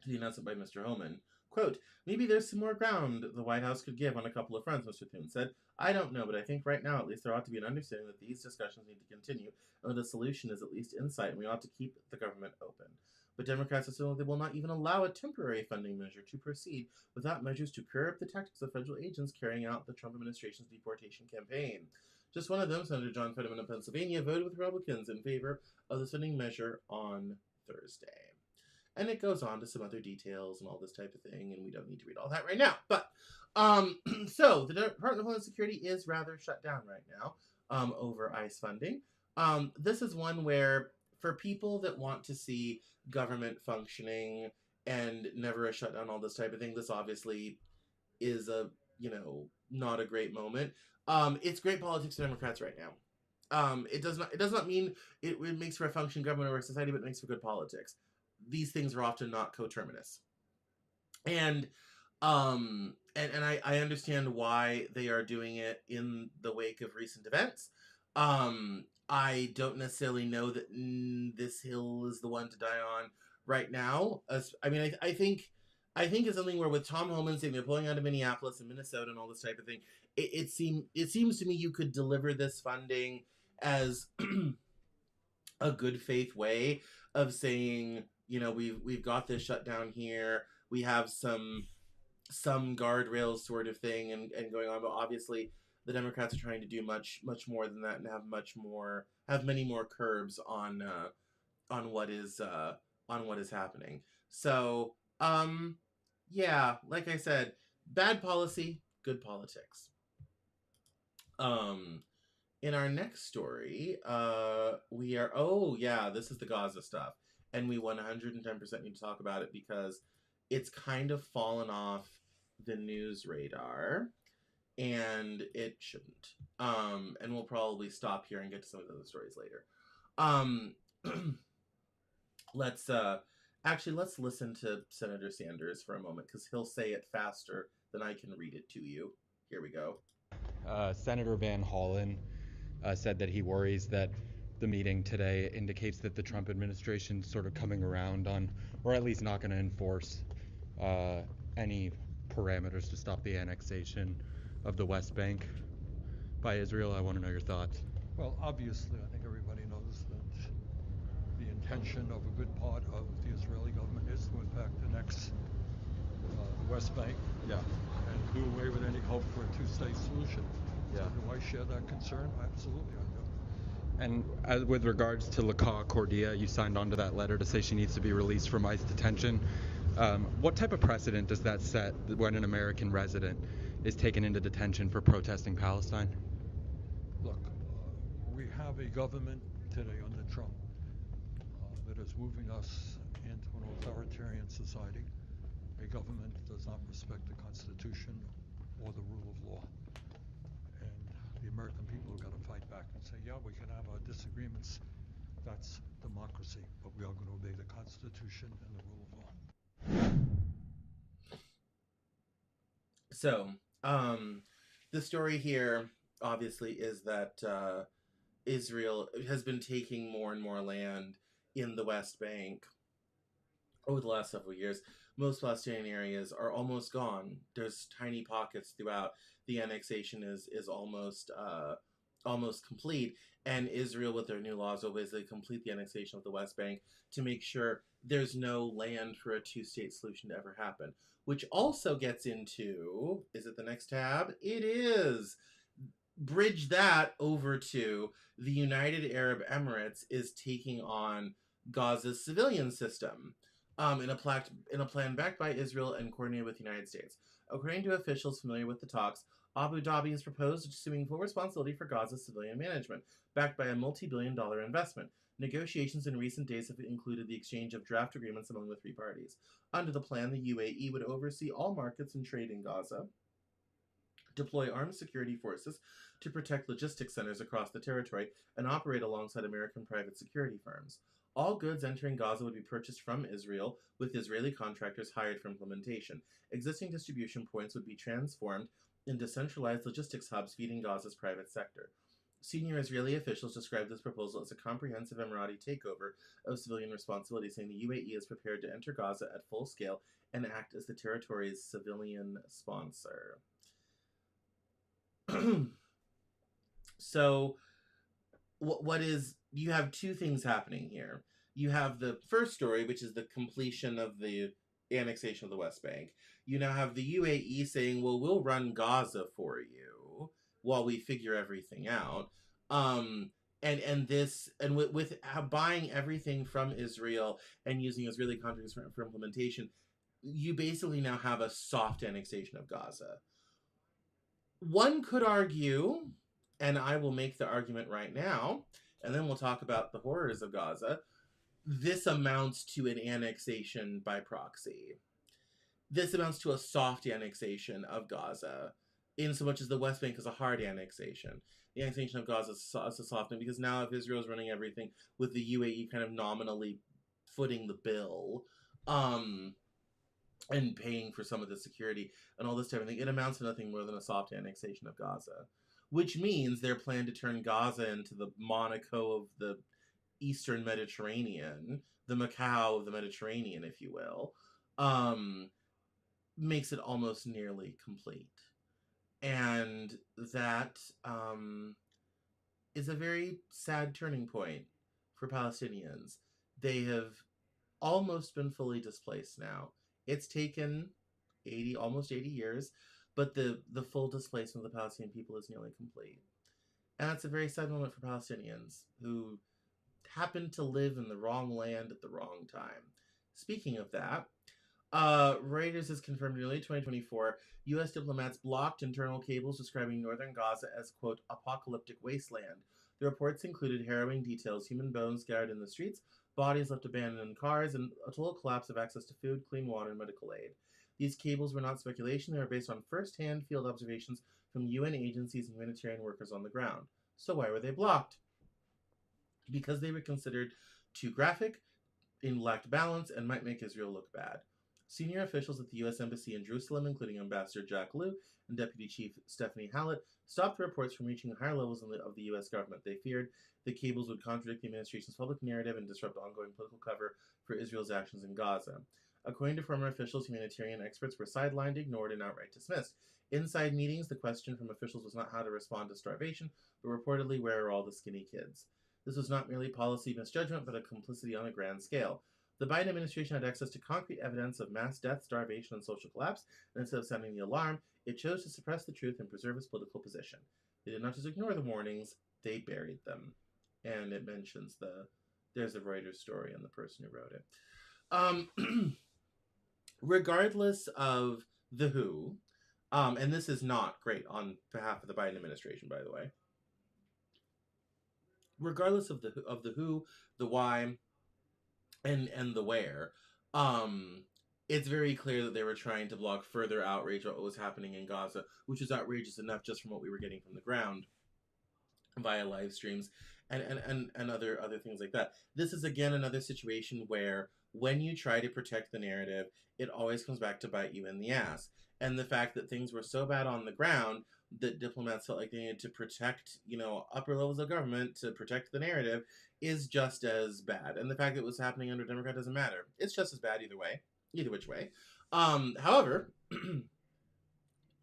to the announcement by Mr. Homan. Quote, maybe there's some more ground the White House could give on a couple of fronts, Mr. Thune said. I don't know, but I think right now at least there ought to be an understanding that these discussions need to continue and that the solution is at least in sight, and we ought to keep the government open. But Democrats assume they will not even allow a temporary funding measure to proceed without measures to curb the tactics of federal agents carrying out the Trump administration's deportation campaign. Just one of them, Senator John Fetterman of Pennsylvania, voted with Republicans in favor of the spending measure on Thursday. And it goes on to some other details and all this type of thing, and we don't need to read all that right now. But, so the Department of Homeland Security is rather shut down right now over ICE funding. This is one where, for people that want to see government functioning and never a shutdown, all this type of thing, this obviously is a, not a great moment. It's great politics for Democrats right now. It does not mean it makes for a functioning government or a society, but it makes for good politics. These things are often not coterminous. And I understand why they are doing it in the wake of recent events. I don't necessarily know that this hill is the one to die on right now. I think it's something where with Tom Homan saying they're pulling out of Minneapolis and Minnesota and all this type of thing, it seems to me you could deliver this funding as a good faith way of saying, we've got this shutdown here. We have some guardrails sort of thing and going on, but obviously the Democrats are trying to do much more than that and have many more curbs on what is happening. So yeah, like I said, bad policy, good politics. In our next story, this is the Gaza stuff. And we 110% need to talk about it because it's kind of fallen off the news radar. And it shouldn't. And we'll probably stop here and get to some of the other stories later. Let's listen to Senator Sanders for a moment because he'll say it faster than I can read it to you. Here we go. Senator Van Hollen said that he worries that the meeting today indicates that the Trump administration is sort of coming around on, or at least not going to enforce any parameters to stop the annexation of the West Bank by Israel. I want to know your thoughts. Well, obviously, I think everybody knows that the intention of a good part of the Israeli government is to, in fact, annex the West Bank. Yeah. And do away with any hope for a two-state solution. Yeah. So do I share that concern? Absolutely, I do. And with regards to Laca Cordia, you signed on to that letter to say she needs to be released from ICE detention. What type of precedent does that set when an American resident is taken into detention for protesting Palestine? Look, we have a government today under Trump that is moving us into an authoritarian society. A government that does not respect the Constitution or the rule of law. And the American people have got to fight back and say, yeah, we can have our disagreements. That's democracy, but we are going to obey the Constitution and the rule of law. So, the story here, obviously, is that Israel has been taking more and more land in the West Bank over the last several years. Most Palestinian areas are almost gone. There's tiny pockets throughout. The annexation is almost complete, and Israel, with their new laws, will basically complete the annexation of the West Bank to make sure there's no land for a two-state solution to ever happen. Which also gets into, is it the next tab? It is. Bridge that over to the United Arab Emirates is taking on Gaza's civilian system in a plan backed by Israel and coordinated with the United States. According to officials familiar with the talks, Abu Dhabi has proposed assuming full responsibility for Gaza's civilian management, backed by a multi-billion-dollar investment. Negotiations in recent days have included the exchange of draft agreements among the three parties. Under the plan, the UAE would oversee all markets and trade in Gaza, deploy armed security forces to protect logistics centers across the territory, and operate alongside American private security firms. All goods entering Gaza would be purchased from Israel, with Israeli contractors hired for implementation. Existing distribution points would be transformed into centralized logistics hubs feeding Gaza's private sector. Senior Israeli officials described this proposal as a comprehensive Emirati takeover of civilian responsibility, saying the UAE is prepared to enter Gaza at full scale and act as the territory's civilian sponsor. So, what is, you have two things happening here. You have the first story, which is the completion of the annexation of the West Bank. You now have the UAE saying, well, we'll run Gaza for you while we figure everything out. And with buying everything from Israel and using Israeli contractors for implementation, you basically now have a soft annexation of Gaza. One could argue, and I will make the argument right now, and then we'll talk about the horrors of Gaza, this amounts to an annexation by proxy. This amounts to a soft annexation of Gaza, in so much as the West Bank is a hard annexation. The annexation of Gaza is a soft one, because now if Israel is running everything with the UAE kind of nominally footing the bill, and paying for some of the security and all this type of thing, it amounts to nothing more than a soft annexation of Gaza. Which means their plan to turn Gaza into the Monaco of the Eastern Mediterranean, the Macau of the Mediterranean, if you will, makes it almost nearly complete. And that is a very sad turning point for Palestinians. They have almost been fully displaced now. It's taken almost 80 years, but the full displacement of the Palestinian people is nearly complete. And that's a very sad moment for Palestinians who happen to live in the wrong land at the wrong time. Speaking of that, Reuters has confirmed in early 2024, U.S. diplomats blocked internal cables describing northern Gaza as, quote, apocalyptic wasteland. The reports included harrowing details: human bones scattered in the streets, bodies left abandoned in cars, and a total collapse of access to food, clean water, and medical aid. These cables were not speculation. They were based on first-hand field observations from UN agencies and humanitarian workers on the ground. So why were they blocked? Because they were considered too graphic, lacked balance, and might make Israel look bad. Senior officials at the U.S. Embassy in Jerusalem, including Ambassador Jack Lew and Deputy Chief Stephanie Hallett, stopped the reports from reaching higher levels of the U.S. government. They feared the cables would contradict the administration's public narrative and disrupt ongoing political cover for Israel's actions in Gaza. According to former officials, humanitarian experts were sidelined, ignored, and outright dismissed. Inside meetings, the question from officials was not how to respond to starvation, but reportedly where are all the skinny kids. This was not merely policy misjudgment, but a complicity on a grand scale. The Biden administration had access to concrete evidence of mass death, starvation, and social collapse, and instead of sounding the alarm, it chose to suppress the truth and preserve its political position. They did not just ignore the warnings, they buried them. And it mentions there's a Reuters story on the person who wrote it. Regardless of the who, and this is not great on behalf of the Biden administration, by the way. Regardless of the who, the why, and the where, it's very clear that they were trying to block further outrage about what was happening in Gaza, which was outrageous enough just from what we were getting from the ground via live streams and other things like that. This is again another situation where when you try to protect the narrative, it always comes back to bite you in the ass. And the fact that things were so bad on the ground that diplomats felt like they needed to protect, upper levels of government to protect the narrative is just as bad. And the fact that it was happening under Democrat doesn't matter. It's just as bad either which way. However,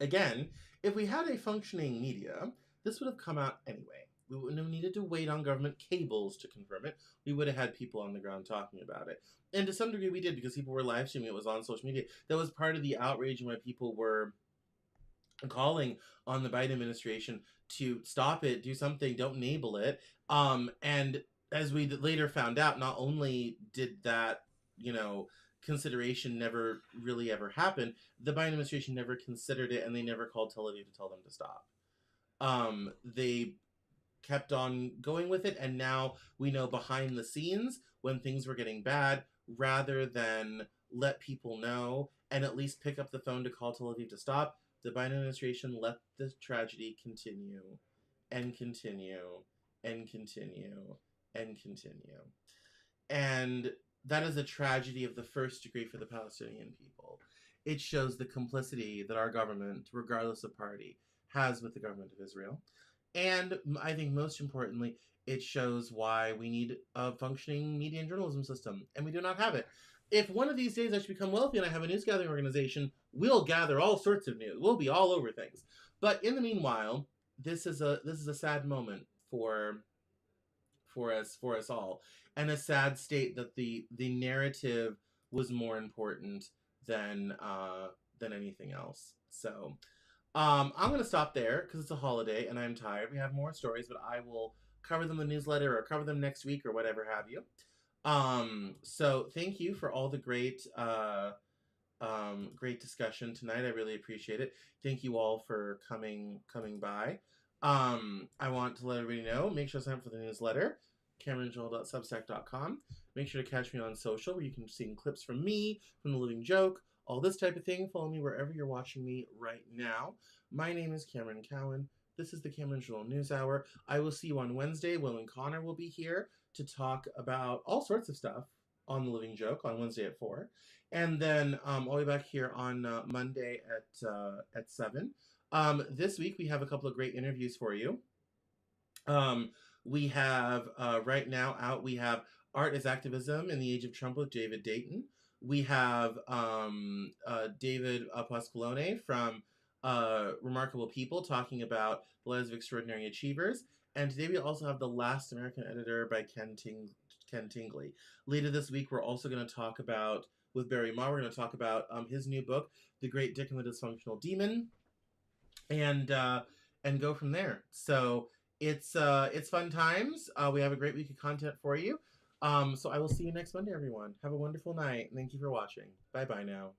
again, if we had a functioning media, this would have come out anyway. We wouldn't have needed to wait on government cables to confirm it. We would have had people on the ground talking about it. And to some degree we did, because people were live streaming. It was on social media. That was part of the outrage and why people were calling on the Biden administration to stop it, do something, don't enable it. And as we later found out, not only did that, consideration never really ever happen, the Biden administration never considered it, and they never called Tel Aviv to tell them to stop. They kept on going with it, and now we know behind the scenes when things were getting bad, rather than let people know and at least pick up the phone to call Tel Aviv to stop, the Biden administration let the tragedy continue and continue and continue and continue. And that is a tragedy of the first degree for the Palestinian people. It shows the complicity that our government, regardless of party, has with the government of Israel. And I think most importantly, it shows why we need a functioning media and journalism system, and we do not have it. If one of these days I should become wealthy and I have a news gathering organization, we'll gather all sorts of news. We'll be all over things. But in the meanwhile, this is a sad moment for us all, and a sad state that the narrative was more important than anything else. So I'm going to stop there because it's a holiday and I'm tired. We have more stories, but I will cover them in the newsletter or cover them next week or whatever have you. So thank you for all the great discussion tonight. I really appreciate it. Thank you all for coming by. I want to let everybody know, make sure to sign up for the newsletter, CameronJournal.substack.com. Make sure to catch me on social where you can see clips from me, from The Living Joke, all this type of thing. Follow me wherever you're watching me right now. My name is Cameron Cowan. This is the Cameron Journal Newshour. I will see you on Wednesday. Will and Connor will be here to talk about all sorts of stuff on The Living Joke on Wednesday at 4. And then I'll be back here on Monday at 7. This week we have a couple of great interviews for you. We have right now out, we have Art as Activism in the Age of Trump with David Dayton. We have David Pasqualone from Remarkable People talking about the lives of extraordinary achievers. And today we also have The Last American Editor by Ken Tingley. Later this week, we're also going to talk about, with Barry Ma, we're going to talk about his new book, The Great Dick and the Dysfunctional Demon, and go from there. So it's fun times. We have a great week of content for you. So I will see you next Monday, everyone. Have a wonderful night. Thank you for watching. Bye-bye now.